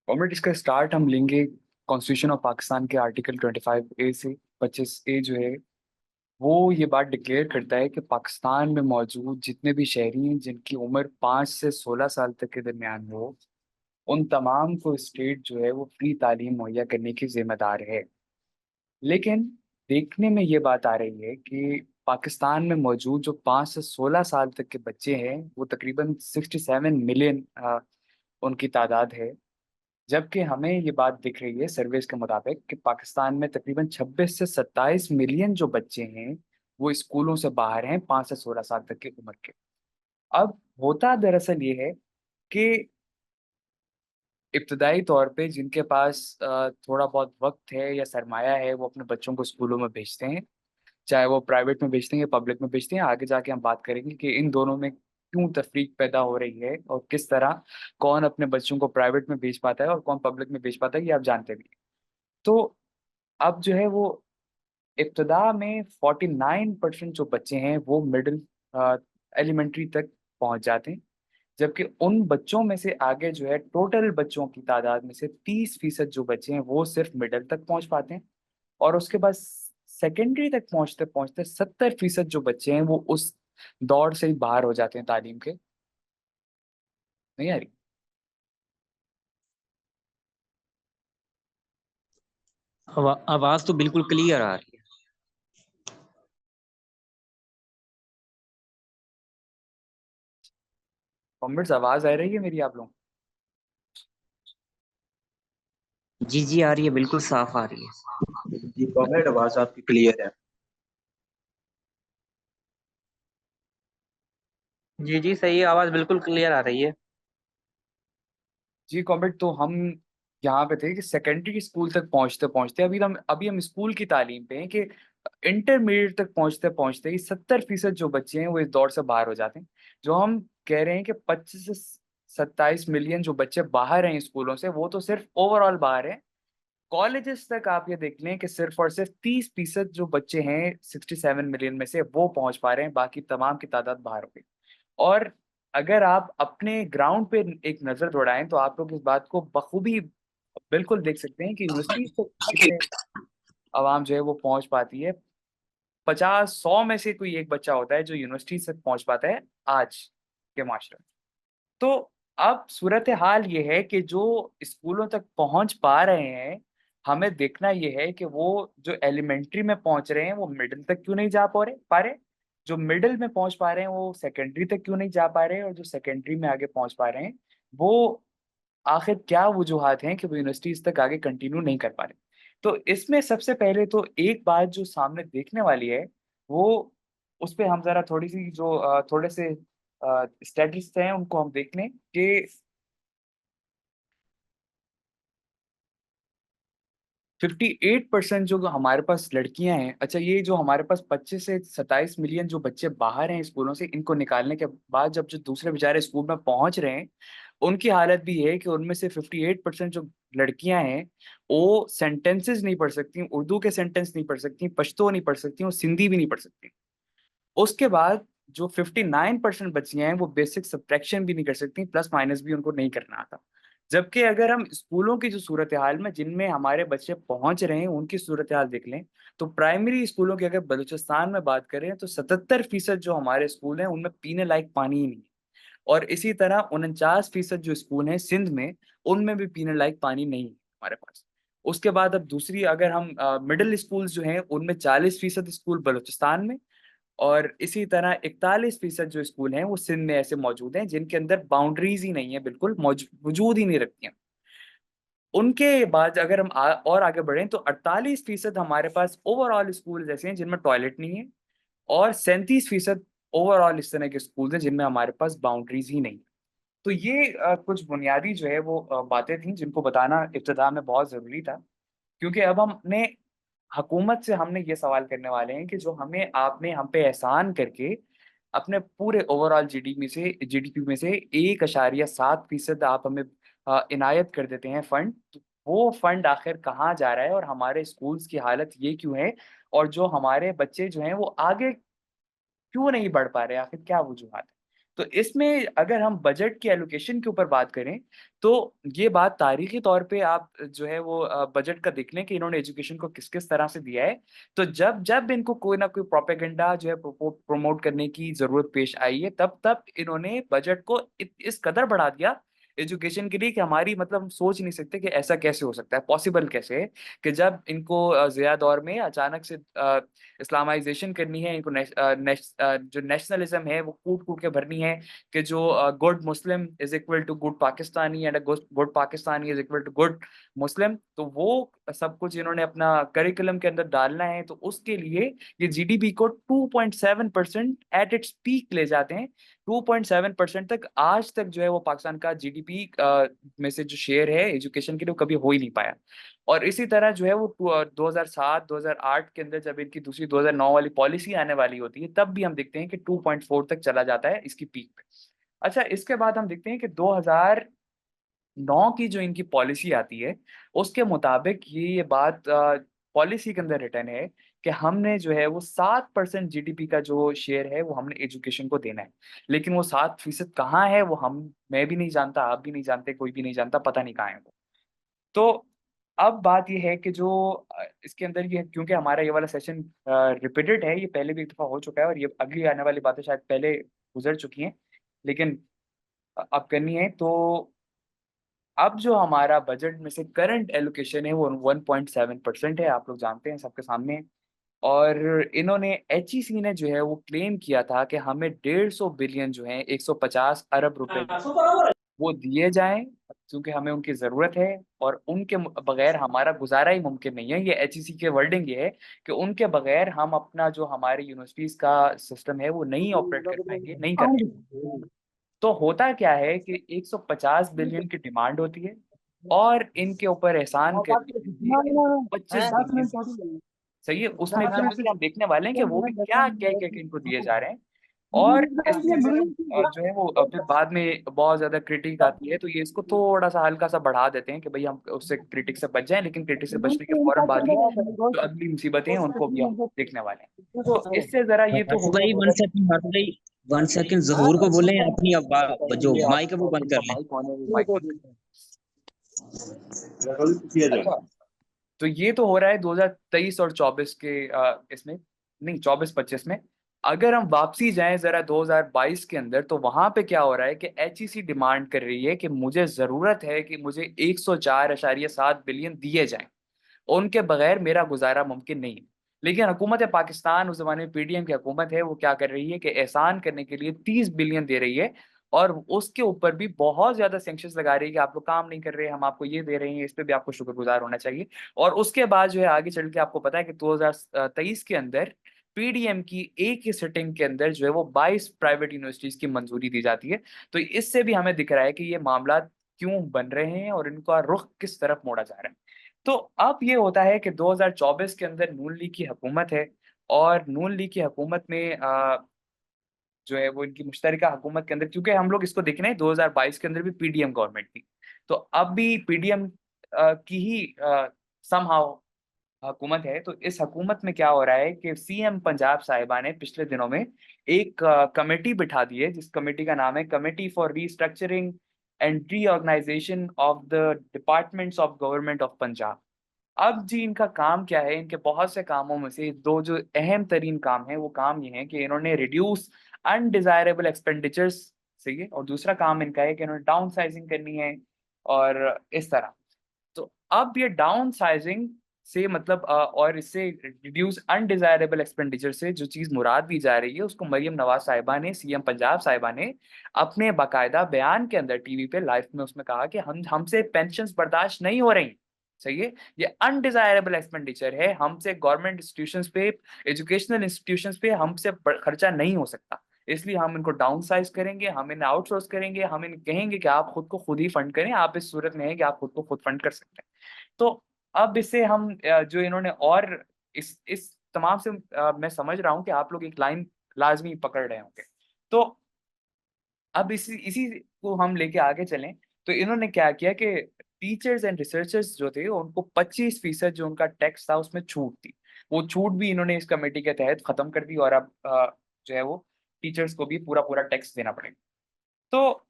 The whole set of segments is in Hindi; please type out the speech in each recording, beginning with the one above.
कॉमेडी इसका स्टार्ट हम लेंगे कॉन्स्टिट्यूशन ऑफ पाकिस्तान के आर्टिकल 25A से। 25A जो है वो ये बात डिक्लेयर करता है कि पाकिस्तान में मौजूद जितने भी शहरी हैं जिनकी उम्र 5 से 16 साल तक के दरमियान हो, उन तमाम को स्टेट जो है वो फ्री तालीम मुहैया करने की जिम्मेदार है। लेकिन देखने में ये बात आ रही है कि पाकिस्तान में मौजूद जो 5 से 16 साल तक के बच्चे हैं वो तकरीबन 67 मिलियन उनकी तादाद है। जबकि हमें ये बात दिख रही है सर्वेस के मुताबिक कि पाकिस्तान में तकरीबन 26 से 27 मिलियन जो बच्चे हैं वो स्कूलों से बाहर हैं 5 से 16 साल तक की उम्र के। अब होता दरअसल ये है कि इब्तदाई तौर पे जिनके पास थोड़ा बहुत वक्त है या सरमाया है वो अपने बच्चों को स्कूलों में भेजते हैं, चाहे वो प्राइवेट में भेजते हैं या पब्लिक में भेजते हैं। आगे जाके हम बात करेंगे कि इन दोनों में क्यों तफरीक पैदा हो रही है और किस तरह कौन अपने बच्चों को प्राइवेट में भेज पाता है और कौन पब्लिक में भेज पाता है, ये आप जानते भी हैं। तो अब जो है वो इब्तदा में 49% जो बच्चे हैं वो मिडिल एलिमेंट्री तक पहुंच जाते हैं। जबकि उन बच्चों में से आगे जो है टोटल बच्चों की तादाद में से 30% जो बच्चे हैं वो सिर्फ मिडिल तक पहुंच पाते हैं। और उसके बाद सेकेंडरी तक पहुंचते पहुंचते 70% जो बच्चे हैं वो उस दौड़ से ही बाहर हो जाते हैं तालीम के। नहीं आ रही? आवाज तो बिल्कुल क्लियर आ रही कॉमेंट्स आवाज आ रही है मेरी आप लोग? है। जी जी, आ रही है, बिल्कुल साफ आ रही है। जी कॉमरेड, आवाज आपकी क्लियर है। जी जी, सही है, आवाज बिल्कुल क्लियर आ रही है। जी कॉमेंट, तो हम यहाँ पे थे कि सेकेंडरी स्कूल तक पहुंचते पहुंचते अभी हम स्कूल की तालीम पे हैं कि इंटरमीडिएट तक पहुंचते पहुंचते ही 70% जो बच्चे हैं वो इस दौर से बाहर हो जाते हैं। जो हम कह रहे हैं कि 25 से 27 मिलियन जो बच्चे बाहर हैं स्कूलों से, वो तो सिर्फ ओवरऑल बाहर हैं। कॉलेजेस तक आप ये देख लें कि सिर्फ और सिर्फ 30% जो बच्चे हैं 67 मिलियन में से वो पहुंच पा रहे हैं, बाकी तमाम की तादाद बाहर हो गई। और अगर आप अपने ग्राउंड पे एक नजर दौड़ाएं तो आप लोग इस बात को बखूबी बिल्कुल देख सकते हैं कि यूनिवर्सिटी तक कितने आवाम जो है वो पहुंच पाती है। 50 100 में से कोई एक बच्चा होता है जो यूनिवर्सिटी तक पहुंच पाता है आज के माशरे में। तो अब सूरत हाल ये है कि जो स्कूलों तक पहुंच पा रहे हैं, हमें देखना ये है कि वो जो एलिमेंट्री में पहुंच रहे हैं वो मिडिल तक क्यों नहीं जा पा रहे। जो मिडिल में पहुंच पा रहे हैं वो सेकेंडरी तक क्यों नहीं जा पा रहे हैं, और जो सेकेंडरी में आगे पहुंच पा रहे हैं वो आखिर क्या वजूहात हैं कि वो यूनिवर्सिटीज तक आगे कंटिन्यू नहीं कर पा रहे। तो इसमें सबसे पहले तो एक बात जो सामने देखने वाली है वो, उस पे हम जरा थोड़ी सी जो थोड़े से स्टैटिस्टिक्स हैं उनको हम देख लें कि 58% जो हमारे पास लड़कियां हैं। अच्छा, ये जो हमारे पास 25 से 27 मिलियन जो बच्चे बाहर हैं स्कूलों से, इनको निकालने के बाद जब जो दूसरे बेचारे स्कूल में पहुंच रहे हैं उनकी हालत भी है कि उनमें से 58% जो लड़कियां हैं वो सेंटेंसेस नहीं पढ़ सकती, उर्दू के सेंटेंस नहीं पढ़ सकती, पश्तो नहीं पढ़ सकती और सिंधी भी नहीं पढ़ सकती। उसके बाद जो 59% बच्चियां हैं वो बेसिक सब्ट्रैक्शन भी नहीं कर सकती, प्लस माइनस भी उनको नहीं करना आता। जबकि अगर हम स्कूलों की जो सूरत हाल में जिनमें हमारे बच्चे पहुंच रहे हैं उनकी सूरत हाल देख लें, तो प्राइमरी स्कूलों की अगर बलूचिस्तान में बात करें तो 77% जो हमारे स्कूल हैं उनमें पीने लायक पानी ही नहीं है। और इसी तरह 49% जो स्कूल हैं सिंध में, उनमें भी पीने लायक पानी नहीं है हमारे पास। उसके बाद अब दूसरी अगर हम मिडिल स्कूल्स जो हैं उनमें 40% स्कूल बलूचिस्तान में, और इसी तरह 41% जो स्कूल हैं वो सिंध में ऐसे मौजूद हैं जिनके अंदर बाउंड्रीज ही नहीं है, बिल्कुल वजूद ही नहीं रखती हैं। उनके बाद अगर हम और आगे बढ़ें तो 48% हमारे पास ओवरऑल स्कूल ऐसे हैं जिनमें टॉयलेट नहीं है, और 37% ओवरऑल इस तरह के स्कूल हैं जिनमें हमारे पास बाउंड्रीज ही नहीं है। तो ये कुछ बुनियादी जो है वो बातें थी जिनको बताना इब्तिदा में बहुत ज़रूरी था। क्योंकि अब हमने हुकूमत से हमने ये सवाल करने वाले हैं कि जो हमें आपने हम पे एहसान करके अपने पूरे ओवरऑल जीडीपी में से 1.7% आप हमें इनायत कर देते हैं फंड, तो वो फंड आखिर कहाँ जा रहा है और हमारे स्कूल्स की हालत ये क्यों है, और जो हमारे बच्चे जो हैं वो आगे क्यों नहीं बढ़ पा रहे, आखिर क्या वजूहत है। तो इसमें अगर हम बजट की एलोकेशन के ऊपर बात करें, तो ये बात तारीखी तौर पे आप जो है वो बजट का देख लें कि इन्होंने एजुकेशन को किस किस तरह से दिया है। तो जब जब इनको कोई ना कोई प्रोपेगेंडा जो है प्रमोट करने की जरूरत पेश आई है, तब तब इन्होंने बजट को इस कदर बढ़ा दिया एजुकेशन के लिए कि हमारी मतलब हम सोच नहीं सकते कि ऐसा कैसे हो सकता है, पॉसिबल कैसे है कि जब इनको ज़िया दौर में अचानक से इस्लामाइजेशन करनी है, इनको जो नेशनलिज्म है वो कूट कूट के भरनी है कि जो good Muslim is equal to good Pakistani and good Pakistani is equal to good Muslim, तो वो सब कुछ इन्होंने अपना करिकुलम के अंदर डालना है। तो उसके लिए ये जीडीपी को 2.7% एट इट्स पीक ले जाते हैं। 2.7% तक आज तक जो है वो पाकिस्तान का जीडीपी में से जो शेयर है एजुकेशन के लिए वो कभी हो ही नहीं पाया। और इसी तरह जो है वो 2007 2008 के अंदर जब इनकी दूसरी 2009 वाली पॉलिसी आने वाली होती है, तब भी हम देखते हैं कि 2.4 तक चला जाता है इसकी पीक पे। अच्छा, इसके बाद हम देखते हैं कि 2009 की जो इनकी पॉलिसी आती है, उसके मुताबिक ये बात पॉलिसी के अंदर रिटर्न है कि हमने जो है वो 7% जीडीपी का जो शेयर है वो हमने एजुकेशन को देना है। लेकिन वो 7% कहाँ है वो मैं भी नहीं जानता, आप भी नहीं जानते, कोई भी नहीं जानता, पता नहीं कहाँ है वो। तो अब बात ये है कि जो इसके अंदर ये, क्योंकि हमारा ये वाला सेशन रिपीटेड है, ये पहले भी एक दफ़ा हो चुका है और ये अगली आने वाली बातें शायद पहले गुजर चुकी हैं, लेकिन अब करनी है। तो अब जो हमारा बजट में से करंट एलोकेशन है वो 1.7% है, आप लोग जानते हैं, सबके सामने है। और इन्होंने एचईसी ने जो है वो क्लेम किया था कि हमें 150 बिलियन जो है 150 अरब रुपए वो दिए जाएं, क्योंकि हमें उनकी ज़रूरत है और उनके बगैर हमारा गुजारा ही मुमकिन नहीं है। ये एचईसी के वर्डिंग ये है कि उनके बगैर हम अपना जो हमारी यूनिवर्सिटीज़ का सिस्टम है वो नहीं ऑपरेट कर पाएंगे, नहीं कर पाएंगे। तो होता क्या है कि 150 बिलियन की डिमांड होती है और इनके ऊपर एहसान करने के लिए 25 बिलियन, सही है, उसमें भी आगे हम देखने वाले हैं कि वो भी क्या कह कह के इनको दिए जा रहे हैं। और इसमें अगर हम जो है वो फिर बाद में बहुत ज्यादा क्रिटिक आती है, तो ये इसको थोड़ा सा हल्का सा बढ़ा देते हैं कि भाई हम उससे क्रिटिक से बच जाएं, लेकिन क्रिटिक से बचने के फौरन बाद ही जो अगली मुसीबतें हैं उनको भी हम देखने वाले हैं। तो इससे जरा ये तो हाथू हो गया भाई वन बजट। सेकंड, हाथू भाई 1 सेकंड, जहूर को बोले अपनी जो ये आप माइक है वो बंद उनका कर लें। माइक ऑन है, वो माइक बंद करें। अच्छा, तो ये तो हो रहा है 2023 और 24 के इसमें, नहीं 24-25 में। अगर हम वापसी जाएं जरा 2022 के अंदर, तो वहां पे क्या हो रहा है कि एचईसी डिमांड कर रही है कि मुझे जरूरत है कि मुझे 104.7 बिलियन दिए जाएं, उनके बगैर मेरा गुजारा मुमकिन नहीं है। लेकिन हुकूमत पाकिस्तान, उस जमाने में पीडीएम की हुकूमत है, वो क्या कर रही है कि एहसान करने के लिए 30 बिलियन दे रही है और उसके ऊपर भी बहुत ज्यादा सेंक्शंस लगा रही है कि आप लोग काम नहीं कर रहे, हम आपको ये दे रहे हैं, इस पे भी आपको शुक्रगुजार होना चाहिए। और उसके बाद जो है आगे चल के आपको पता है कि 2023 के अंदर पीडीएम की एक ही सिटिंग के अंदर जो है वो 22 प्राइवेट यूनिवर्सिटीज की मंजूरी दी जाती है। तो इससे भी हमें दिख रहा है कि ये मामला क्यों बन रहे हैं और इनका रुख किस तरफ मोड़ा जा रहा है। तो अब ये होता है कि 2024 के अंदर नून लीग की हुकूमत है और नून लीग की हुकूमत में जो है वो इनकी मुश्तरका हुकूमत के अंदर, क्योंकि हम लोग इसको देख रहे हैं 2022 के अंदर भी पीडीएम गवर्नमेंट थी, तो अब भी पीडीएम की ही समहाउ हुकूमत है। तो इस हुकूमत में क्या हो रहा है कि सीएम पंजाब साहिबा ने पिछले दिनों में एक कमेटी बिठा दी है, जिस कमेटी का नाम है committee for restructuring and reorganization of the departments of government of Punjab. अब जी इनका काम क्या है, इनके बहुत से कामों में से दो जो अहम तरीन काम है वो काम ये है कि इन्होंने रिड्यूस अनडिजायरेबल एक्सपेंडिचर्स, सही है, और दूसरा काम इनका है कि इन्होंने डाउन साइजिंग करनी है और इस तरह। तो अब ये डाउन साइजिंग से मतलब और इससे रिड्यूस अनडिजायरेबल एक्सपेंडिचर से जो चीज़ मुराद दी जा रही है, उसको मरियम नवाज साहिबा ने, सीएम पंजाब साहिबा ने अपने बाकायदा बयान के अंदर टीवी पे लाइव में उसमें कहा कि हमसे पेंशन्स बर्दाश्त नहीं हो रही। सही है, ये अनडिजायरेबल एक्सपेंडिचर है, हमसे गवर्नमेंट इंस्टीट्यूशंस पे, एजुकेशनल इंस्टीट्यूशंस पे हमसे खर्चा नहीं हो सकता, इसलिए हम इनको डाउन साइज करेंगे, हम इन्हें आउटसोर्स करेंगे, हम इन्हें कहेंगे कि आप खुद को खुद ही फंड करें, आप इस सूरत में है कि आप खुद को खुद फंड कर सकते हैं। तो अब इससे हम जो इन्होंने और इस तमाम से मैं समझ रहा हूँ कि आप लोग एक लाइन लाजमी पकड़ रहे होंगे। तो अब इसी इसी को हम लेके आगे चलें, तो इन्होंने क्या किया कि टीचर्स एंड रिसर्चर्स जो थे उनको 25% जो उनका टैक्स था उसमें छूट थी, वो छूट भी इन्होंने इस कमेटी के तहत खत्म कर दी और अब जो है वो टीचर्स को भी पूरा पूरा टैक्स देना पड़ेगा। तो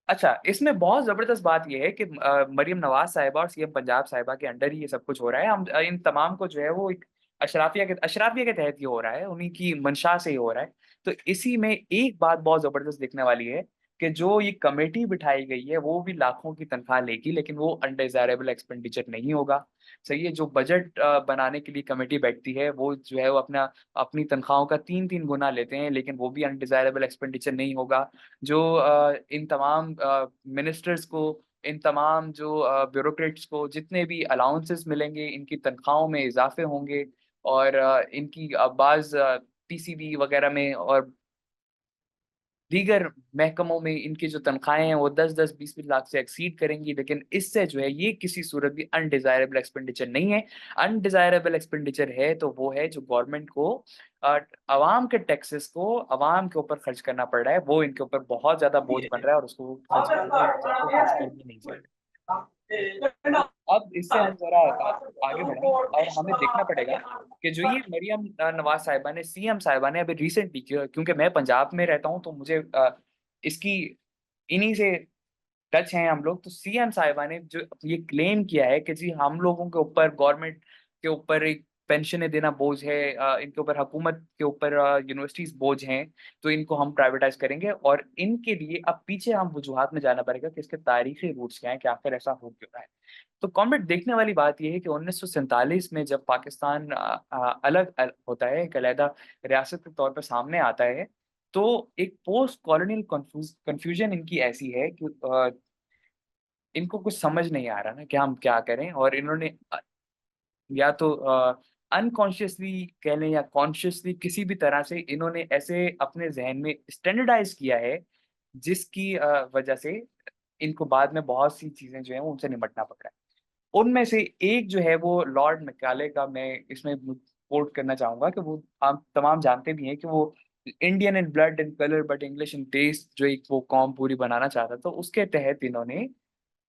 अच्छा, इसमें बहुत जबरदस्त बात यह है कि मरियम नवाज साहिबा और सीएम पंजाब साहिबा के अंडर ही ये सब कुछ हो रहा है। हम इन तमाम को जो है वो एक अशराफिया के तहत ही हो रहा है, उन्हीं की मंशा से ही हो रहा है। तो इसी में एक बात बहुत जबरदस्त दिखने वाली है कि जो ये कमेटी बिठाई गई है वो भी लाखों की तनख्वाह लेगी, लेकिन वो अनडिजायरेबल एक्सपेंडिचर नहीं होगा। सही है, जो बजट बनाने के लिए कमेटी बैठती है वो जो है वो अपनी तनख्वाहों का 3-3 गुना लेते हैं, लेकिन वो भी अनडिजायरेबल एक्सपेंडिचर नहीं होगा। जो इन तमाम मिनिस्टर्स को, इन तमाम जो ब्यूरोक्रेट्स को जितने भी अलाउंसेस मिलेंगे, इनकी तनख्वाहों में इजाफे होंगे, और इनकी बाज़ पीसीबी वगैरह में और दीगर महकमों में इनकी जो तनख्वाहें हैं वो 10-10, 20-20 लाख से एक्सीड करेंगी। लेकिन इससे जो है ये किसी सूरत भी अनडिजायरेबल एक्सपेंडिचर नहीं है। अनडिजायरेबल एक्सपेंडिचर है तो वो है जो गवर्नमेंट को अवाम के टैक्सेस को अवाम के ऊपर खर्च करना पड़ रहा है, वो इनके ऊपर बहुत ज़्यादा बोझ बन रहा है और उसको वो खर्च खर्च कर भी नहीं सकते। अब इससे हम ज़रा आगे बढ़ें और हमें देखना पड़ेगा कि जो ये मरियम नवाज़ साहिबा ने, सीएम साहिबा ने अभी रिसेंटली, क्योंकि मैं पंजाब में रहता हूँ तो मुझे इसकी इन्हीं से टच हैं हम लोग। तो सीएम साहिबा ने जो ये क्लेम किया है कि जी हम लोगों के ऊपर, गवर्नमेंट के ऊपर एक पेंशनें देना बोझ है, इनके ऊपर हुकूमत के ऊपर यूनिवर्सिटीज बोझ हैं, तो इनको हम प्राइवेटाइज करेंगे। और इनके लिए अब पीछे हम वजूहात में जाना पड़ेगा कि इसके तारीखी रूट्स क्या हैं, कि आखिर ऐसा हो क्यों रहा है। तो कॉमेंट देखने वाली बात यह है कि 1947 में जब पाकिस्तान होता है, एक अलहदा रियासत के तौर पर सामने आता है, तो एक पोस्ट कॉलोनियल कंफ्यूजन इनकी ऐसी है कि इनको कुछ समझ नहीं आ रहा ना कि हम क्या करें। और इन्होंने या तो अनकॉन्शियसली कह लें या कॉन्शियसली, किसी भी तरह से इन्होंने ऐसे अपने जहन में स्टैंडर्डाइज किया है, जिसकी वजह से इनको बाद में बहुत सी चीजें जो है उनसे निपटना पड़ रहा है। उनमें से एक जो है वो लॉर्ड मैकाले का मैं इसमें कोट करना चाहूंगा कि वो आप तमाम जानते भी हैं कि वो Indian in blood and colour but English in taste जो एक वो कॉम पूरी बनाना चाहता था, तो उसके तहत इन्होंने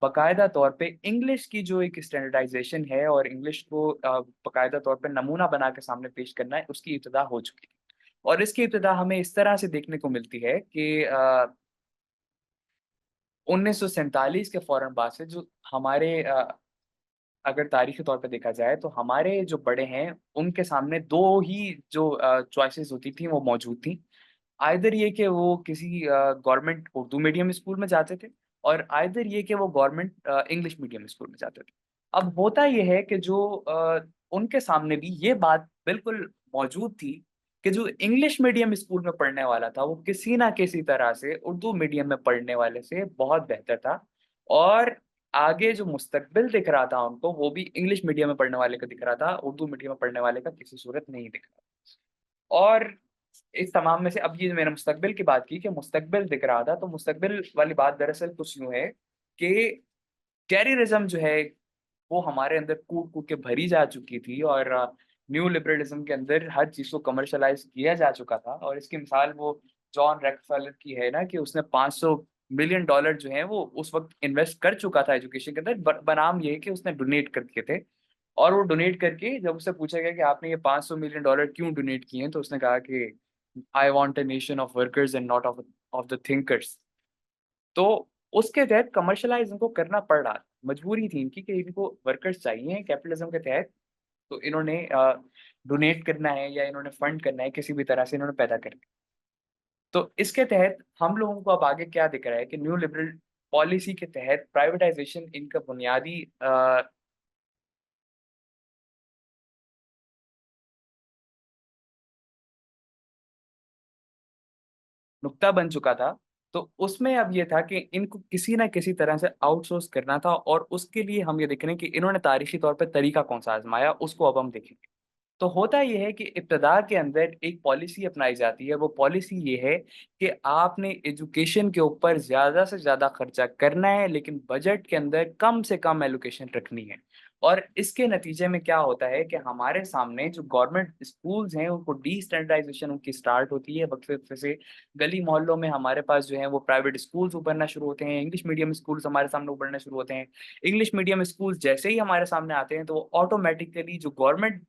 बाकायदा तौर पे इंग्लिश की जो एक स्टैंडर्डाइजेशन है और इंग्लिश को बाकायदा तौर पे नमूना बना के सामने पेश करना है, उसकी इब्तिदा हो चुकी है। और इसकी इब्तिदा हमें इस तरह से देखने को मिलती है कि 1947 के फौरन बाद से जो हमारे अगर तारीखी तौर पे देखा जाए तो हमारे जो बड़े हैं उनके सामने दो ही जो चॉइसेस होती थी वो मौजूद थी। आइदर ये कि वो किसी गवर्नमेंट उर्दू मीडियम स्कूल में जाते थे, और आइदर ये कि वो गवर्नमेंट इंग्लिश मीडियम स्कूल में जाते थे। अब होता ये है कि जो उनके सामने भी ये बात बिल्कुल मौजूद थी कि जो इंग्लिश मीडियम स्कूल में पढ़ने वाला था वो किसी ना किसी तरह से उर्दू मीडियम में पढ़ने वाले से बहुत बेहतर था, और आगे जो मुस्तकबिल दिख रहा था उनको वो भी इंग्लिश मीडियम में पढ़ने वाले का दिख रहा था, उर्दू मीडियम में पढ़ने वाले का किसी सूरत नहीं दिख रहा। और इस तमाम में से अब ये मैंने मुस्तकबिल की बात की कि मुस्तकबिल दिख रहा था, तो मुस्तकबिल वाली बात दरअसल कुछ यूँ है कि कैरियरिज्म जो है वो हमारे अंदर कूट कूट के भरी जा चुकी थी, और न्यू लिबरलिज्म के अंदर हर चीज़ को कमर्शलाइज किया जा चुका था। और इसकी मिसाल वो जॉन रॉकफेलर की है ना, कि उसने $500 मिलियन जो है वो उस वक्त इन्वेस्ट कर चुका था एजुकेशन के अंदर, बनाम ये है कि उसने डोनेट कर दिए थे। और वो डोनेट करके जब उससे पूछा गया कि आपने ये $500 मिलियन क्यों डोनेट किए हैं, तो उसने कहा कि I want a nation of workers and not of of the thinkers. तो उसके तहत कमर्शलाइज इनको करना पड़ रहा था, मजबूरी थी इनकी कि इनको वर्कर्स चाहिए कैपिटलिज्म के तहत। तो इन्होंने डोनेट करना है या इन्होंने फंड करना है, किसी भी तरह से इन्होंने पैदा करना है। तो इसके तहत हम लोगों को अब आगे क्या दिख रहा है कि न्यू लिबरल पॉलिसी के तहत प्राइवेटाइजेशन इनका बुनियादी नुक्ता बन चुका था। तो उसमें अब ये था कि इनको किसी ना किसी तरह से आउटसोर्स करना था, और उसके लिए हम ये देख रहे हैं कि इन्होंने तारीखी तौर पर तरीका कौन सा आजमाया, उसको अब हम देखेंगे। तो होता ये है कि इब्तदा के अंदर एक पॉलिसी अपनाई जाती है। वो पॉलिसी ये है कि आपने एजुकेशन के ऊपर ज़्यादा से ज़्यादा खर्चा करना है, लेकिन बजट के अंदर कम से कम एलोकेशन रखनी है। और इसके नतीजे में क्या होता है कि हमारे सामने जो गवर्नमेंट स्कूल्स हैं उनको डीस्टैंडर्डाइजेशन उनकी स्टार्ट होती है वक्फे वक्फे से। गली मोहल्लों में हमारे पास जो है वो प्राइवेट स्कूल्स उभरना शुरू होते हैं, इंग्लिश मीडियम स्कूल्स हमारे सामने उभरना शुरू होते हैं। इंग्लिश मीडियम स्कूल्स जैसे ही हमारे सामने आते हैं तो ऑटोमेटिकली जो गवर्नमेंट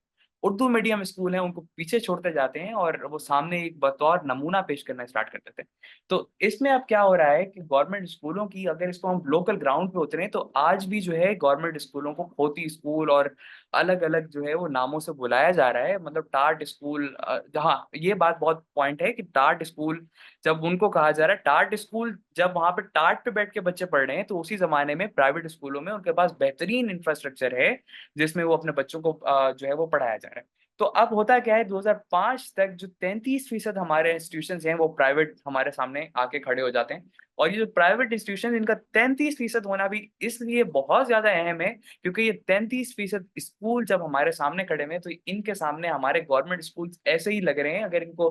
उर्दू मीडियम स्कूल हैं उनको पीछे छोड़ते जाते हैं और वो सामने एक बतौर नमूना पेश करना स्टार्ट कर देते हैं। तो इसमें अब क्या हो रहा है कि गवर्नमेंट स्कूलों की, अगर इसको हम लोकल ग्राउंड पे उतरें, तो आज भी जो है गवर्नमेंट स्कूलों को खोती स्कूल और अलग अलग जो है वो नामों से बुलाया जा रहा है। मतलब टाट स्कूल, जहाँ ये बात बहुत पॉइंट है कि टाट स्कूल जब उनको कहा जा रहा है, टाट स्कूल जब वहां पे टाट पे बैठ के बच्चे पढ़ रहे हैं, तो उसी जमाने में प्राइवेट स्कूलों में उनके पास बेहतरीन इंफ्रास्ट्रक्चर है जिसमें वो अपने बच्चों को जो है वो पढ़ाया जा रहा है। तो अब होता क्या है, 2005 तक जो 33% हमारे इंस्टीट्यूशन हैं वो प्राइवेट हमारे सामने आके खड़े हो जाते हैं। और ये जो प्राइवेट इंस्टीट्यूशन, इनका 33% होना भी इसलिए बहुत ज्यादा अहम है क्योंकि ये 33% स्कूल जब हमारे सामने खड़े हुए हैं, तो इनके सामने हमारे गवर्नमेंट स्कूल ऐसे ही लग रहे हैं, अगर इनको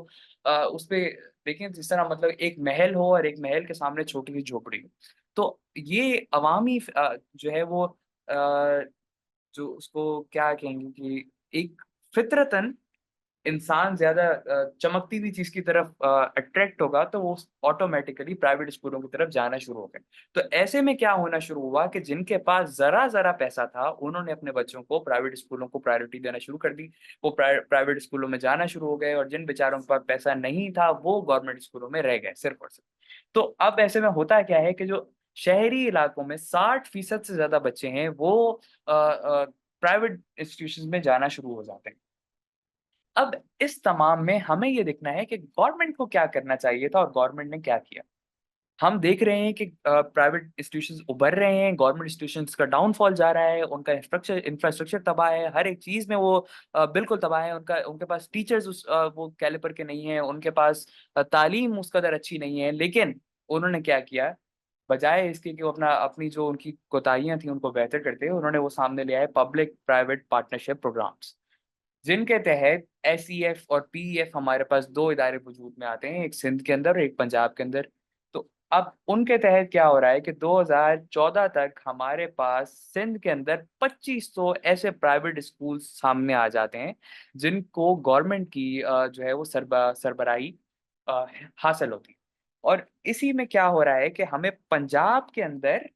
उस पे देखें जिस तरह, मतलब एक महल हो और एक महल के सामने छोटी सी झोपड़ी हो। तो ये अवामी जो है वो जो उसको क्या कहेंगे कि एक फितरतन इंसान ज्यादा चमकती हुई चीज की तरफ अट्रैक्ट होगा, तो वो ऑटोमेटिकली प्राइवेट स्कूलों की तरफ जाना शुरू हो गए। तो ऐसे में क्या होना शुरू हुआ कि जिनके पास जरा जरा पैसा था, उन्होंने अपने बच्चों को प्राइवेट स्कूलों को प्रायोरिटी देना शुरू कर दी। वो प्राइवेट स्कूलों में जाना शुरू हो गए, और जिन बेचारों के पास पैसा नहीं था वो गवर्नमेंट स्कूलों में रह गए सिर्फ और सिर्फ। तो अब ऐसे में होता क्या है कि जो शहरी इलाकों में 60% से ज्यादा बच्चे हैं वो प्राइवेट इंस्टीट्यूशन में जाना शुरू हो जाते हैं। अब इस तमाम में हमें ये देखना है कि गवर्नमेंट को क्या करना चाहिए था और गवर्नमेंट ने क्या किया। हम देख रहे हैं कि प्राइवेट इंस्टीट्यूशंस उभर रहे हैं, गवर्नमेंट इंस्टीट्यूशंस का डाउनफॉल जा रहा है, उनका इंफ्रास्ट्रक्चर तबाह है, हर एक चीज़ में वो बिल्कुल तबाह है। उनके पास टीचर्स वो कैलिबर के नहीं हैं, उनके पास तालीम उस कदर अच्छी नहीं है। लेकिन उन्होंने क्या किया, बजाय इसके कि वो अपनी जो उनकी कोताहियाँ थी उनको बेहतर करते, उन्होंने वो सामने ले आए पब्लिक प्राइवेट पार्टनरशिप प्रोग्राम्स, जिनके तहत एसईएफ और पीईएफ हमारे पास दो इदारे वजूद में आते हैं, एक सिंध के अंदर और एक पंजाब के अंदर। तो अब उनके तहत क्या हो रहा है कि 2014 तक हमारे पास सिंध के अंदर 2500 ऐसे प्राइवेट स्कूल सामने आ जाते हैं जिनको गवर्नमेंट की जो है वो सरबराही अ, हासिल होती है। और इसी में क्या हो रहा है कि हमें पंजाब के अंदर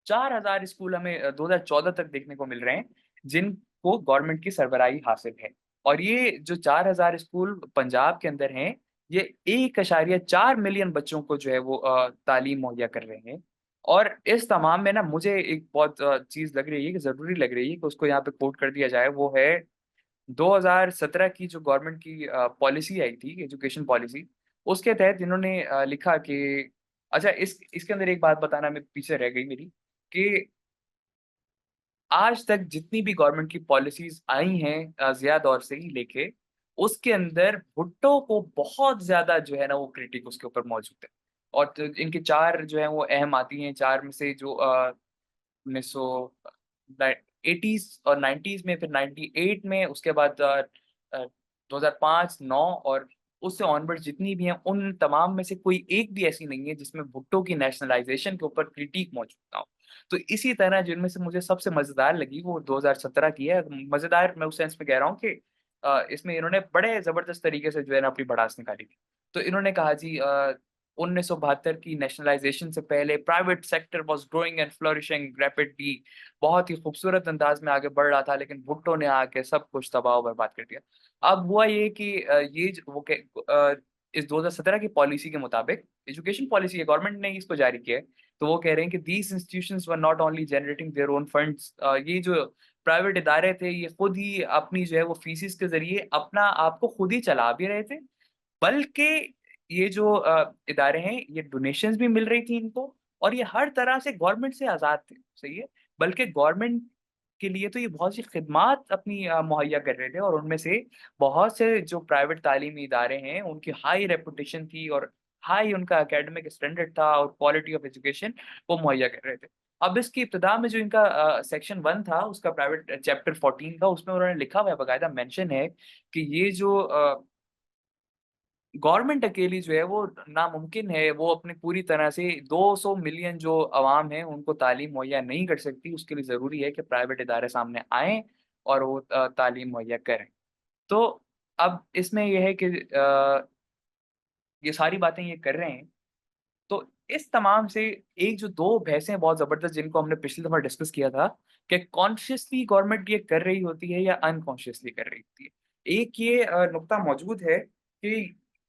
4000 स्कूल हमें 2014 तक देखने को मिल रहे हैं जिनको गवर्नमेंट की सरबराही हासिल है। और ये जो 4000 स्कूल पंजाब के अंदर हैं, ये 1.4 मिलियन बच्चों को जो है वो तालीम मुहैया कर रहे हैं। और इस तमाम में ना मुझे एक बहुत चीज़ लग रही है कि ज़रूरी लग रही है कि उसको यहाँ पे कोट कर दिया जाए, वो है 2017 की जो गवर्नमेंट की पॉलिसी आई थी, एजुकेशन पॉलिसी। उसके तहत इन्होंने लिखा कि, अच्छा इसके अंदर एक बात बताना मैं पीछे रह गई मेरी, कि आज तक जितनी भी गवर्नमेंट की पॉलिसीज आई हैं ज़िया दौर से ही लेके, उसके अंदर भुट्टो को बहुत ज़्यादा जो है ना वो क्रिटिक उसके ऊपर मौजूद है। और तो इनके 4 जो हैं वो अहम आती हैं, 4 में से जो 1900 80s और 90s में, फिर 98 में, उसके बाद 2005, 9 और उससे ऑनवर्ड जितनी भी हैं, उन तमाम में से कोई एक भी ऐसी नहीं है जिसमें भुट्टो की नेशनलाइजेशन के ऊपर क्रिटिक मौजूद ना हो। तो इसी तरह जिनमें से मुझे सबसे मज़ेदार लगी वो 2017 की है। मज़ेदार मैं उस सेंस में कह रहा हूँ कि इसमें इन्होंने बड़े ज़बरदस्त तरीके से जो है ना अपनी भड़ास निकाली थी। तो इन्होंने कहा जी 1972 की नेशनलाइजेशन से पहले private sector was growing and flourishing rapidly, बहुत ही खूबसूरत अंदाज में आगे बढ़ रहा था, लेकिन भुट्टो ने आके सब कुछ तबाह और बर्बाद कर दिया। अब हुआ ये कि ये इस 2017 की पॉलिसी के मुताबिक, एजुकेशन पॉलिसी है, गवर्नमेंट ने इसको जारी किया है। तो वो कह रहे हैं कि these institutions were not only generating their own funds, ये जो प्राइवेट इदारे थे ये खुद ही अपनी जो है वो फीसिस के जरिए अपना आप को खुद ही चला भी रहे थे, बल्कि ये जो इदारे हैं ये डोनेशंस भी मिल रही थी इनको, और ये हर तरह से गवर्नमेंट से आज़ाद थे, सही है। बल्कि गवर्नमेंट के लिए तो ये बहुत सी खिदमात अपनी मुहैया कर रहे थे, और उनमें से बहुत से जो प्राइवेट तालीमी इदारे हैं उनकी हाई रेपुटेशन थी और हाई उनका एकेडमिक स्टैंडर्ड था और क्वालिटी ऑफ एजुकेशन वो मुहैया कर रहे थे। अब इसकी इब्तिदा में जो इनका सेक्शन 1 था उसका, प्राइवेट चैप्टर 14 का, उसमें उन्होंने लिखा हुआ है, बाकायदा मेंशन है कि ये जो गवर्नमेंट अकेली जो है वो नामुमकिन है, वो अपनी पूरी तरह से 200 मिलियन जो अवाम है उनको तालीम मुहैया नहीं कर सकती। उसके लिए ज़रूरी है कि प्राइवेट इदारे सामने आएँ और वो तालीम मुहैया करें। तो अब इसमें ये है कि ये सारी बातें ये कर रहे हैं, तो इस तमाम से एक जो दो बहसें बहुत जबरदस्त जिनको हमने पिछली दफा डिस्कस किया था कि कॉन्शियसली गवर्नमेंट ये कर रही होती है या अनकॉन्शियसली कर रही होती है। एक ये नुक्ता मौजूद है कि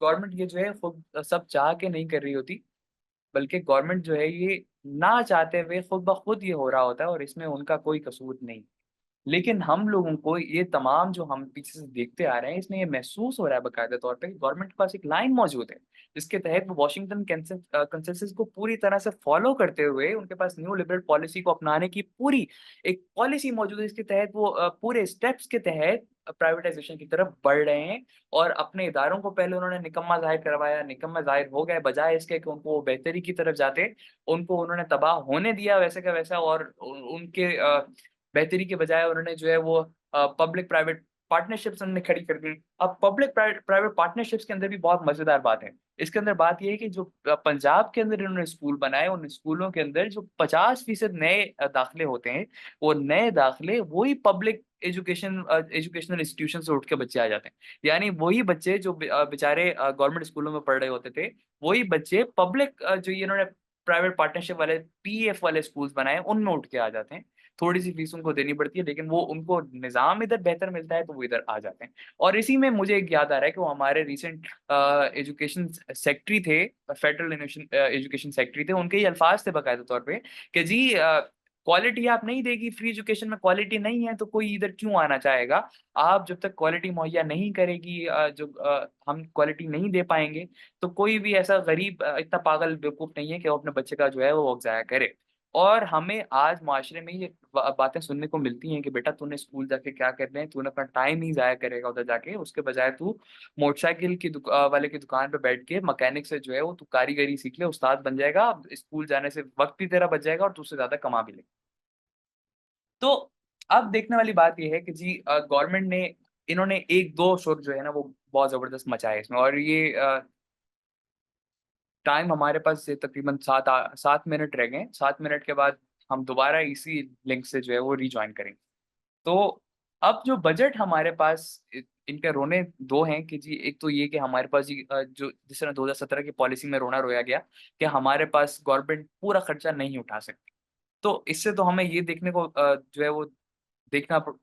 गवर्नमेंट ये जो है खुद सब चाह के नहीं कर रही होती, बल्कि गवर्नमेंट जो है ये ना चाहते हुए खुद ब खुद ये हो रहा होता है और इसमें उनका कोई कसूर नहीं। लेकिन हम लोगों को ये तमाम जो हम पीछे से देखते आ रहे हैं, इसमें ये महसूस हो रहा है बाकायदा तौर पे कि गवर्नमेंट के पास एक लाइन मौजूद है, जिसके तहत वो वाशिंगटन कंसेंसस को पूरी तरह से फॉलो करते हुए उनके पास न्यू लिबरल पॉलिसी को अपनाने की पूरी एक पॉलिसी मौजूद है। इसके तहत वो पूरे स्टेप्स के तहत प्राइवेटाइजेशन की तरफ बढ़ रहे हैं और अपने इदारों को पहले उन्होंने निकम्मा ज़ाहिर करवाया, निकम्मा ज़ाहिर हो गए, बजाय इसके कि उनको वो बेहतरी की तरफ जाते, उनको उन्होंने तबाह होने दिया वैसे का वैसा और उनके बेहतरी के बजाय उन्होंने जो है वो पब्लिक प्राइवेट पार्टनरशिप्स उन्होंने खड़ी कर दी। अब पब्लिक प्राइवेट पार्टनरशिप्स के अंदर भी बहुत मजेदार बात है। इसके अंदर बात ये है कि जो पंजाब के अंदर इन्होंने स्कूल बनाए, उन स्कूलों के अंदर जो 50% नए दाखिले होते हैं, वो नए दाखिले वही पब्लिक एजुकेशनल इंस्टीट्यूशन से उठ के बच्चे आ जाते हैं। यानी वही बच्चे जो बेचारे गवर्नमेंट स्कूलों में पढ़ रहे होते थे, वही बच्चे पब्लिक जो ये इन्होंने प्राइवेट पार्टनरशिप वाले पीएफ वाले स्कूल्स बनाए, उनमें उठ के आ जाते हैं। थोड़ी सी फीस उनको देनी पड़ती है, लेकिन वो उनको निज़ाम इधर बेहतर मिलता है तो वो इधर आ जाते हैं। और इसी में मुझे एक याद आ रहा है कि वो हमारे रिसेंट एजुकेशन सेक्रेटरी थे, फेडरल एजुकेशन सेक्रेटरी थे, उनके ये अल्फाज थे बाकायदा तौर पे कि जी क्वालिटी आप नहीं देगी, फ्री एजुकेशन में क्वालिटी नहीं है तो कोई इधर क्यों आना चाहेगा। आप जब तक क्वालिटी मुहैया नहीं करेगी, हम क्वालिटी नहीं दे पाएंगे, तो कोई भी ऐसा गरीब इतना पागल बेवकूफ़ नहीं है कि वो अपने बच्चे का जो है वो वक़्त ज़ाया करे। और हमें आज माशरे में ये बातें सुनने को मिलती हैं कि बेटा तूने स्कूल जाके क्या करना है, तूने अपना टाइम ही ज़ाया करेगा उधर जाके, उसके बजाय तू मोटरसाइकिल की वाले की दुकान पे बैठ के मैकेनिक से जो है वो तू कारीगरी सीख ले, उस्ताद बन जाएगा, स्कूल जाने से वक्त भी तेरा बच जाएगा और तू उससे ज़्यादा कमा भी लेगा। तो अब देखने वाली बात ये है कि जी गवर्नमेंट ने इन्होंने 1-2 शोर जो है ना वो बहुत ज़बरदस्त मचाए इसमें, और ये टाइम हमारे पास ये तकरीबन 7 मिनट रह गए हैं। 7 मिनट के बाद हम दोबारा इसी लिंक से जो है वो रिजॉइन करेंगे। तो अब जो बजट हमारे पास इनके रोने 2 हैं कि जी एक तो ये कि हमारे पास जी जो जिस तरह 2017 की पॉलिसी में रोना रोया गया कि हमारे पास गवर्नमेंट पूरा खर्चा नहीं उठा सकती। तो इससे तो हमें ये देखने को जो है वो देखना प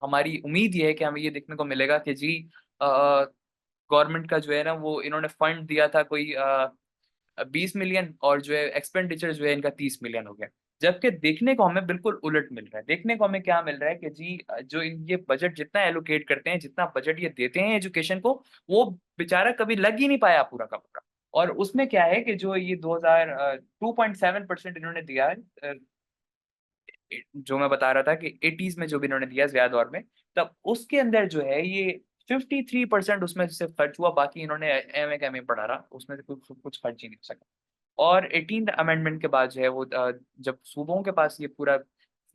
हमारी उम्मीद ये है कि हमें ये देखने को मिलेगा कि जी गवर्नमेंट का जो है ना वो इन्होंने फंड दिया था कोई 20 मिलियन और जो है एक्सपेंडिचर जो है इनका 30 मिलियन हो गया। जबकि देखने को हमें बिल्कुल उलट मिल रहा है। देखने को हमें क्या मिल रहा है कि जी जो ये बजट जितना एलोकेट करते हैं, जितना बजट ये देते हैं एजुकेशन को, वो बेचारा कभी लग ही नहीं पाया पूरा का पूरा। और उसमें क्या है कि जो ये 2000 2.7% इन्होंने दिया है, जो मैं बता रहा था कि 80s में जो भी इन्होंने दिया ज़िया दौर में, तब उसके अंदर जो है ये 53% उसमें से खर्च हुआ, बाकी इन्होंने एमए का एमए पढ़ा रहा, उसमें से कुछ कुछ खर्च ही नहीं हो सका। और 18th अमेंडमेंट के बाद जो है वो जब सूबों के पास ये पूरा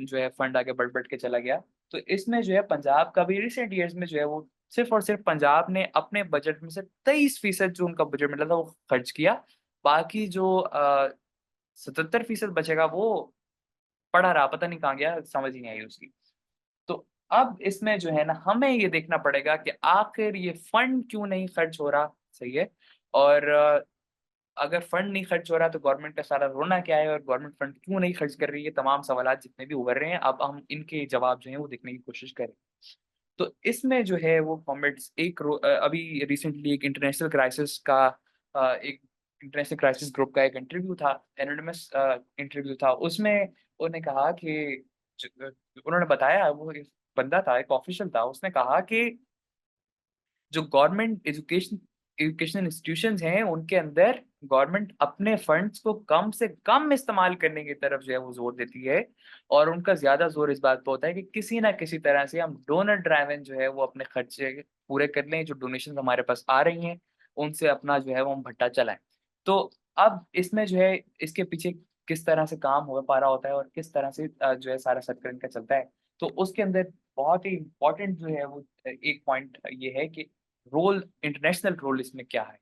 जो है फंड आगे बढ़-बढ़ के चला गया, तो इसमें जो है पंजाब का भी रिसेंट ईयर्स में जो है वो सिर्फ़ और सिर्फ़ पंजाब ने अपने बजट में से 23% जो उनका बजट मिला था वो खर्च किया। बाकी जो 77% बचेगा वो पड़ा रहा, पता नहीं कहाँ गया, समझ ही नहीं आई उसकी। तो अब इसमें जो है ना हमें ये देखना पड़ेगा कि आखिर ये फंड क्यों नहीं खर्च हो रहा, सही है? और अगर फंड नहीं खर्च हो रहा तो गवर्नमेंट का सारा रोना क्या है और गवर्नमेंट फंड क्यों नहीं खर्च कर रही है? तमाम सवालात जितने भी उभर रहे हैं, अब हम इनके जवाब जो हैं वो देखने की कोशिश करें। तो इसमें जो है वो कॉमेट्स अभी रिसेंटली एक इंटरनेशनल क्राइसिस ग्रुप का एक इंटरव्यू था, एनोनिमस इंटरव्यू था। उसमें उन्होंने कहा कि ज उन्होंने बताया, वो एक बंदा था, एक ऑफिशियल था, उसने कहा कि जो गवर्नमेंट एजुकेशनल इंस्टीट्यूशंस हैं, उनके अंदर गवर्नमेंट अपने फंड्स को कम से कम इस्तेमाल करने की तरफ जो है वो ज़ोर देती है, और उनका ज़्यादा ज़ोर इस बात पे होता है कि किसी न किसी तरह से हम डोनर ड्राइवन जो है वो अपने खर्चे पूरे कर लें, जो डोनेशंस हमारे पास आ रही हैं, उनसे अपना जो है वो हम भट्टा चलाएँ। तो अब इसमें जो है इसके पीछे किस तरह से काम हो पा रहा होता है और किस तरह से जो है सारा सर्कल इनका चलता है, तो उसके अंदर बहुत ही इम्पोर्टेंट जो है वो एक पॉइंट ये है कि इंटरनेशनल रोल इसमें क्या है?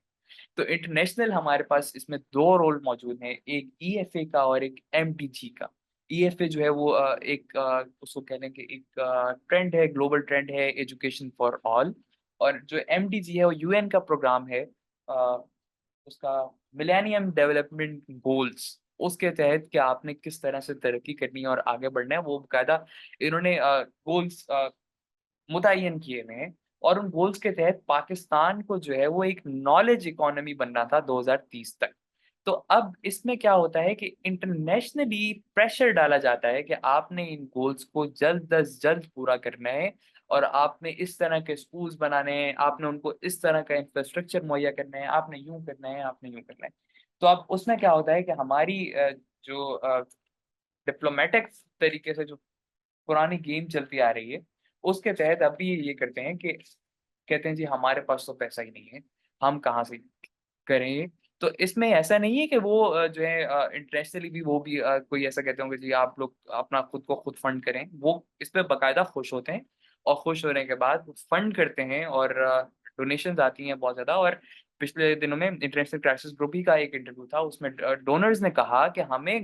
तो इंटरनेशनल हमारे पास इसमें 2 रोल मौजूद हैं, एक ईएफए का और एक एमडीजी का। ईएफए जो है वो उसको कह लें कि एक ट्रेंड है, ग्लोबल ट्रेंड है, एजुकेशन फॉर ऑल। और जो एमडीजी है वो यूएन का प्रोग्राम है, उसका मिलेनियम डेवलपमेंट गोल्स, उसके तहत कि आपने किस तरह से तरक्की करनी है और आगे बढ़ना है, वो बाकायदा इन्होंने गोल्स मुतय्यन किए हुए हैं। और उन गोल्स के तहत पाकिस्तान को जो है वो एक नॉलेज इकोनॉमी बनना था 2030 तक। तो अब इसमें क्या होता है कि इंटरनेशनली प्रेशर डाला जाता है कि आपने इन गोल्स को जल्द अज जल्द पूरा करना है और आपने इस तरह के स्कूल्स बनाने हैं, आपने उनको इस तरह का इंफ्रास्ट्रक्चर मुहैया करना है, आपने यूँ करना है, आपने यूँ करना है। तो अब उसमें क्या होता है कि हमारी जो डिप्लोमेटिक तरीके से जो पुरानी गेम चलती आ रही है, उसके तहत अभी ये करते हैं कि कहते हैं जी हमारे पास तो पैसा ही नहीं है, हम कहाँ से करें? तो इसमें ऐसा नहीं है कि वो जो है इंटरनेशनली भी वो भी कोई ऐसा कहते होंगे जी आप लोग अपना खुद को खुद फंड करें। वो इस पे बाकायदा खुश होते हैं और खुश होने के बाद फंड करते हैं और डोनेशंस आती हैं बहुत ज़्यादा। और पिछले दिनों में इंटरनेशनल क्राइसिस ग्रुप ही का एक इंटरव्यू था, उसमें डोनर्स ने कहा कि हमें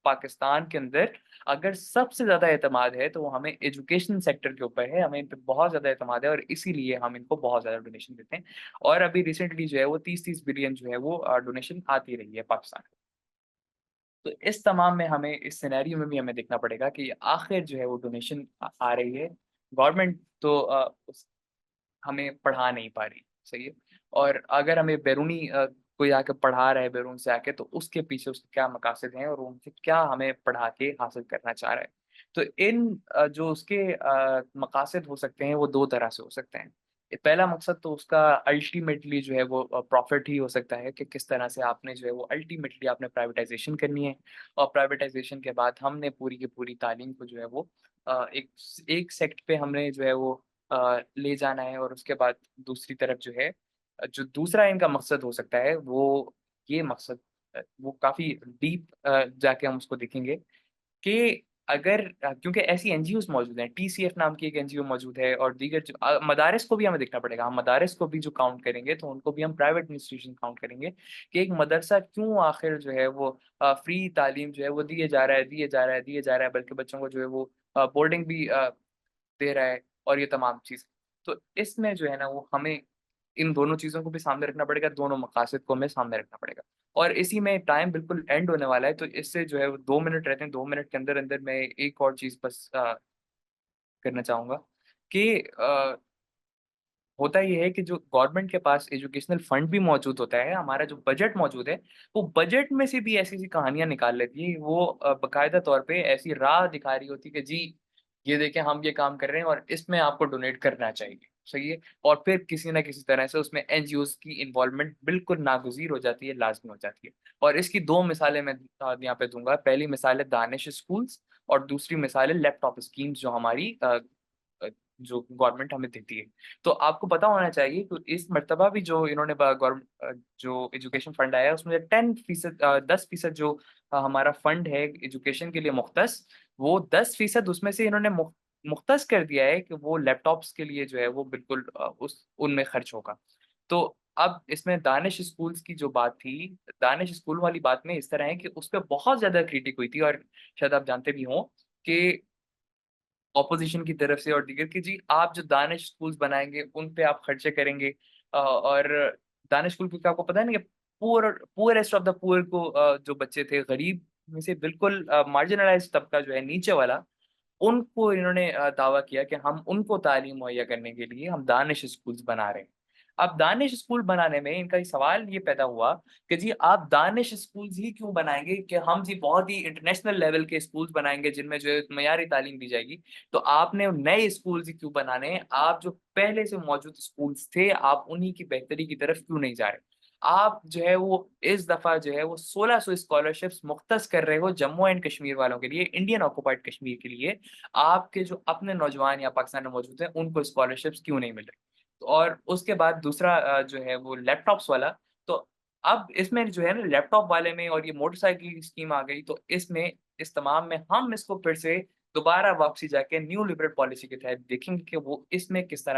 पाकिस्तान के अंदर अगर सबसे ज़्यादा एतमाद है तो वो हमें एजुकेशन सेक्टर के ऊपर है, हमें इन पे बहुत ज़्यादा एतमाद है और इसीलिए हम इनको बहुत ज़्यादा डोनेशन देते हैं। और अभी रिसेंटली जो है वो 30-30 बिलियन जो है वो डोनेशन आती रही है पाकिस्तान को। तो इस तमाम में हमें इस सिनेरियो में भी हमें देखना पड़ेगा कि आखिर जो है वो डोनेशन आ रही है। गवर्नमेंट तो हमें पढ़ा नहीं पा रही, सही है? और अगर हमें बैरूनी कोई आके पढ़ा रहा है बैरून से आके, तो उसके पीछे उसके क्या मकासद हैं और वो उनसे क्या हमें पढ़ा के हासिल करना चाह रहा है। तो इन जो उसके मकासद हो सकते हैं वो 2 तरह से हो सकते हैं। पहला मकसद तो उसका अल्टीमेटली जो है वो प्रॉफ़िट ही हो सकता है कि किस तरह से आपने जो है वो अल्टीमेटली आपने प्राइवेटाइज़ेशन करनी है और प्राइवेटाइज़ेशन के बाद हमने पूरी की पूरी तालीम को जो है वो एक सेक्ट पे हमने जो है वो ले जाना है। और उसके बाद दूसरी तरफ जो है जो दूसरा इनका मकसद हो सकता है वो ये मकसद वो काफ़ी डीप जाके हम उसको देखेंगे कि अगर क्योंकि ऐसी एनजीओज़ मौजूद हैं, टीसीएफ नाम की एक एनजीओ मौजूद है और दीगर जो मदारिस को भी हमें देखना पड़ेगा। हम मदारिस को भी जो काउंट करेंगे तो उनको भी हम प्राइवेट इंस्टीट्यूशन काउंट करेंगे कि एक मदरसा क्यों आखिर जो है वो फ्री तालीम जो है वो दिए जा रहा है, दिए जा रहा है, दिए जा रहा है, बल्कि बच्चों को जो है वो बोर्डिंग भी दे रहा है और ये तमाम चीज़। तो इसमें जो है ना वो हमें इन दोनों चीज़ों को भी सामने रखना पड़ेगा, दोनों मकासद को हमें सामने रखना पड़ेगा। और इसी में टाइम बिल्कुल एंड होने वाला है, तो इससे जो है वो 2 मिनट रहते हैं, 2 मिनट के अंदर-अंदर मैं एक और चीज़ बस करना चाहूँगा कि होता ये है कि जो गवर्नमेंट के पास एजुकेशनल फंड भी मौजूद होता है, हमारा जो बजट मौजूद है, वो बजट में से भी ऐसी-ऐसी कहानियाँ निकाल लेती है। वो बाकायदा तौर पे ऐसी राह दिखा रही होती है कि जी, ये देखिए हम ये काम कर रहे हैं और इसमें आपको डोनेट करना चाहिए, सही है? और फिर किसी न किसी तरह से उसमें एनजीओज़ की इन्वॉल्वमेंट बिल्कुल नागुज़ीर हो जाती है, लाज़मी हो जाती है। और इसकी 2 मिसालें मैं यहाँ पे दूँगा। पहली मिसाल है दानिश स्कूल्स और दूसरी मिसाल है लैपटॉप स्कीम्स जो हमारी जो गवर्नमेंट हमें देती है। तो आपको पता होना चाहिए कि इस मर्तबा भी जो इन्होंने जो एजुकेशन फंड आया है उसमें 10% 10% जो हमारा फंड है एजुकेशन के लिए मुख्तस, वो 10% उसमें से इन्होंने मुख्तस कर दिया है कि वो लैपटॉप्स के लिए जो है वो बिल्कुल उस उनमें खर्च होगा। तो अब इसमें दानिश स्कूल्स की जो बात थी, दानिश स्कूल वाली बात में इस तरह है कि उसपे बहुत ज़्यादा क्रिटिक हुई थी और शायद आप जानते भी हों कि ऑपोज़िशन की तरफ से और दीगर कि जी आप जो दानिश स्कूल्स बनाएँगे, उन पे आप खर्चे करेंगे और दानिश स्कूल क्योंकि आपको पता है ना कि पुअरेस्ट ऑफ द पुअर को जो बच्चे थे, गरीब में से बिल्कुल मार्जिनलाइज़्ड तबका जो है नीचे वाला, उनको इन्होंने दावा किया कि हम उनको तालीम मुहैया करने के लिए हम दानिश स्कूल्स बना रहे हैं। अब दानिश स्कूल बनाने में इनका ये सवाल ये पैदा हुआ कि जी आप दानिश स्कूल्स ही क्यों बनाएँगे कि हम जी बहुत ही इंटरनेशनल लेवल के स्कूल्स बनाएँगे जिनमें जो है मयारी तालीम दी जाएगी। तो आपने नए स्कूल्स ही क्यों बनाने हैं? आप जो पहले से मौजूद स्कूल्स थे, आप उन्हीं की बेहतरी की तरफ क्यों नहीं जा रहे? आप जो है वो इस दफ़ा जो है वो 1600 स्कॉलरशिप्स मुख्तस कर रहे हो जम्मू एंड कश्मीर वालों के लिए, इंडियन ऑक्युपाइड कश्मीर के लिए। आपके जो अपने नौजवान या पाकिस्तान में मौजूद हैं, उनको स्कॉलरशिप्स क्यों नहीं मिल रही? और उसके बाद दूसरा जो है वो लैपटॉप्स वाला, तो अब इसमें जो है ना लैपटॉप वाले में और ये मोटरसाइकिल की स्कीम आ गई, तो इसमें इस तमाम में हम इसको फिर से दोबारा वापसी जाके न्यू लिबरल पॉलिसी के तहत देखेंगे कि वो इसमें किस तरह